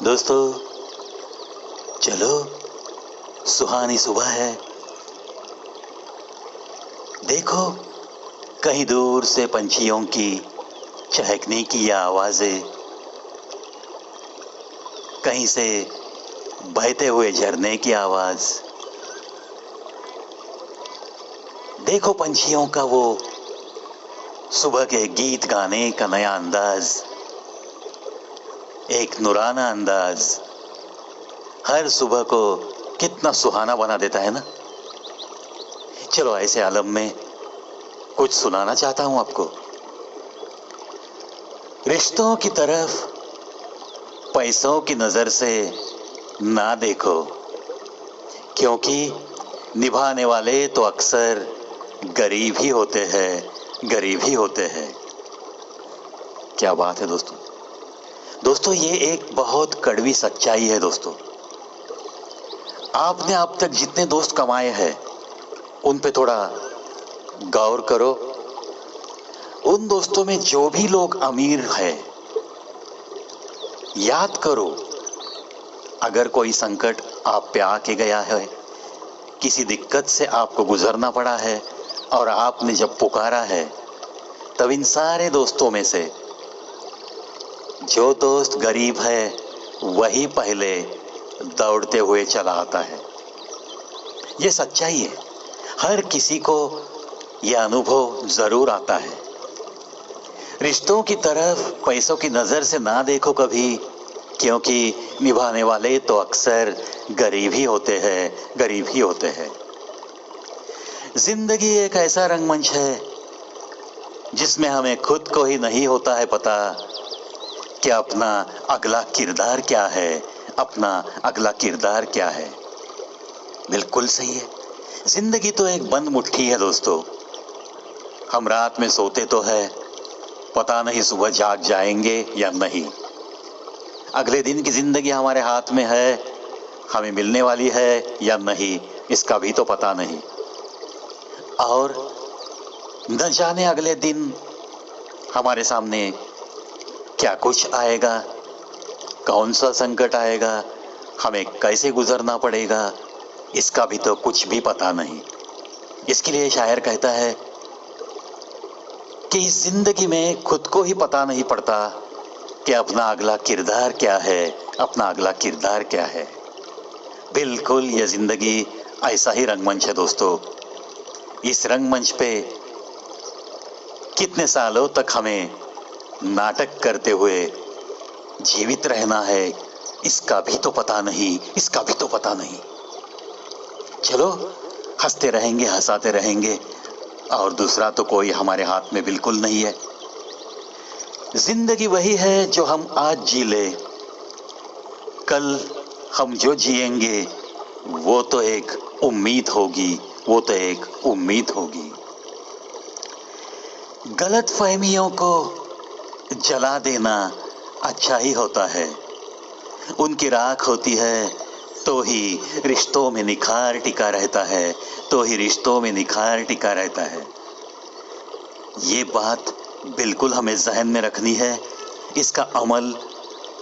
दोस्तों, चलो, सुहानी सुबह है। देखो, कहीं दूर से पंछियों की चहकने की ये आवाजें, कहीं से बहते हुए झरने की आवाज। देखो पंछियों का वो सुबह के गीत गाने का नया अंदाज, एक नुराना अंदाज हर सुबह को कितना सुहाना बना देता है ना। चलो, ऐसे आलम में कुछ सुनाना चाहता हूं आपको। रिश्तों की तरफ पैसों की नजर से ना देखो, क्योंकि निभाने वाले तो अक्सर गरीब ही होते हैं, गरीब ही होते हैं। क्या बात है दोस्तों। दोस्तों, ये एक बहुत कड़वी सच्चाई है दोस्तों। आपने अब तक जितने दोस्त कमाए हैं उन पे थोड़ा गौर करो। उन दोस्तों में जो भी लोग अमीर हैं, याद करो, अगर कोई संकट आप पे आके गया है, किसी दिक्कत से आपको गुजरना पड़ा है और आपने जब पुकारा है, तब इन सारे दोस्तों में से जो दोस्त गरीब है वही पहले दौड़ते हुए चला आता है। ये सच्चाई है। हर किसी को यह अनुभव जरूर आता है। रिश्तों की तरफ पैसों की नजर से ना देखो कभी, क्योंकि निभाने वाले तो अक्सर गरीब ही होते हैं, गरीब ही होते हैं। जिंदगी एक ऐसा रंगमंच है जिसमें हमें खुद को ही नहीं होता है पता कि अपना अगला किरदार क्या है, अपना अगला किरदार क्या है। बिल्कुल सही है। जिंदगी तो एक बंद मुट्ठी है दोस्तों। हम रात में सोते तो है, पता नहीं सुबह जाग जाएंगे या नहीं। अगले दिन की जिंदगी हमारे हाथ में है, हमें मिलने वाली है या नहीं, इसका भी तो पता नहीं। और न जाने अगले दिन हमारे सामने क्या कुछ आएगा, कौन सा संकट आएगा, हमें कैसे गुजरना पड़ेगा, इसका भी तो कुछ भी पता नहीं। इसके लिए शायर कहता है कि इस जिंदगी में खुद को ही पता नहीं पड़ता कि अपना अगला किरदार क्या है, अपना अगला किरदार क्या है। बिल्कुल, यह जिंदगी ऐसा ही रंगमंच है दोस्तों। इस रंगमंच पे कितने सालों तक हमें नाटक करते हुए जीवित रहना है, इसका भी तो पता नहीं, इसका भी तो पता नहीं। चलो, हंसते रहेंगे, हंसाते रहेंगे, और दूसरा तो कोई हमारे हाथ में बिल्कुल नहीं है। जिंदगी वही है जो हम आज जी ले, कल हम जो जिएंगे वो तो एक उम्मीद होगी, वो तो एक उम्मीद होगी। गलत फहमियों को जला देना अच्छा ही होता है। उनकी राख होती है तो ही रिश्तों में निखार टिका रहता है, तो ही रिश्तों में निखार टिका रहता है। ये बात बिल्कुल हमें जहन में रखनी है। इसका अमल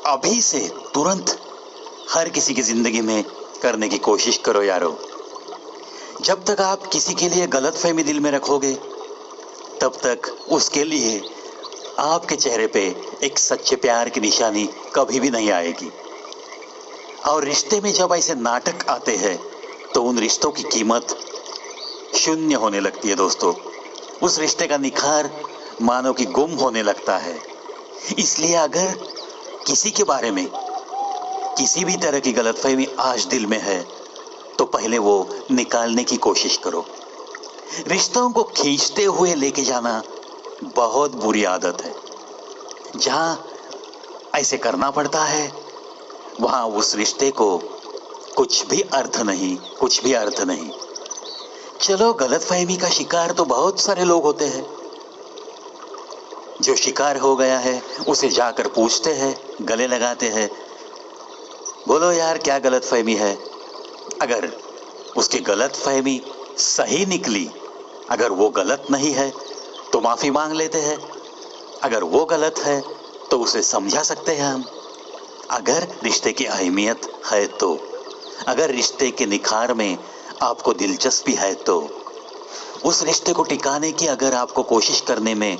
अभी से तुरंत हर किसी की जिंदगी में करने की कोशिश करो यारो। जब तक आप किसी के लिए गलतफहमी दिल में रखोगे, तब तक उसके लिए आपके चेहरे पे एक सच्चे प्यार की निशानी कभी भी नहीं आएगी। और रिश्ते में जब ऐसे नाटक आते हैं तो उन रिश्तों की कीमत शून्य होने लगती है दोस्तों। उस रिश्ते का निखार मानो कि गुम होने लगता है। इसलिए अगर किसी के बारे में किसी भी तरह की गलतफहमी आज दिल में है तो पहले वो निकालने की कोशिश करो। रिश्तों को खींचते हुए लेके जाना बहुत बुरी आदत है। जहां ऐसे करना पड़ता है वहां उस रिश्ते को कुछ भी अर्थ नहीं, कुछ भी अर्थ नहीं। चलो, गलतफहमी का शिकार तो बहुत सारे लोग होते हैं। जो शिकार हो गया है उसे जाकर पूछते हैं, गले लगाते हैं, बोलो यार क्या गलतफहमी है। अगर उसकी गलतफहमी सही निकली, अगर वो गलत नहीं है तो माफी मांग लेते हैं। अगर वो गलत है तो उसे समझा सकते हैं हम। अगर रिश्ते की अहमियत है तो, अगर रिश्ते के निखार में आपको दिलचस्पी है तो, उस रिश्ते को टिकाने की अगर आपको कोशिश करने में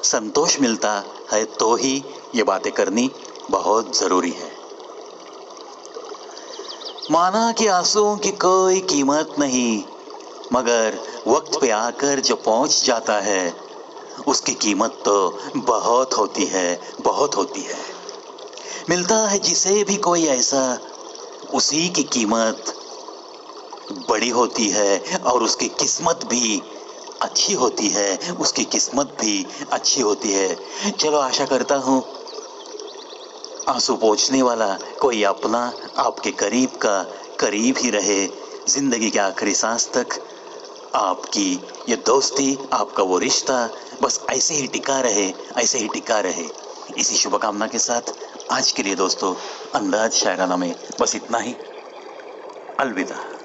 संतोष मिलता है तो ही ये बातें करनी बहुत जरूरी है। माना कि आंसुओं की कोई कीमत नहीं, मगर वक्त पे आकर जो पहुंच जाता है उसकी कीमत तो बहुत होती है, बहुत होती है। मिलता है जिसे भी कोई ऐसा, उसी की कीमत बड़ी होती है और उसकी किस्मत भी अच्छी होती है, उसकी किस्मत भी अच्छी होती है। चलो आशा करता हूँ आंसू पोंछने वाला कोई अपना आपके करीब का करीब ही रहे, जिंदगी के आखिरी सांस तक आपकी ये दोस्ती, आपका वो रिश्ता बस ऐसे ही टिका रहे, ऐसे ही टिका रहे। इसी शुभकामना के साथ आज के लिए दोस्तों, अंदाज शायराना में बस इतना ही। अलविदा।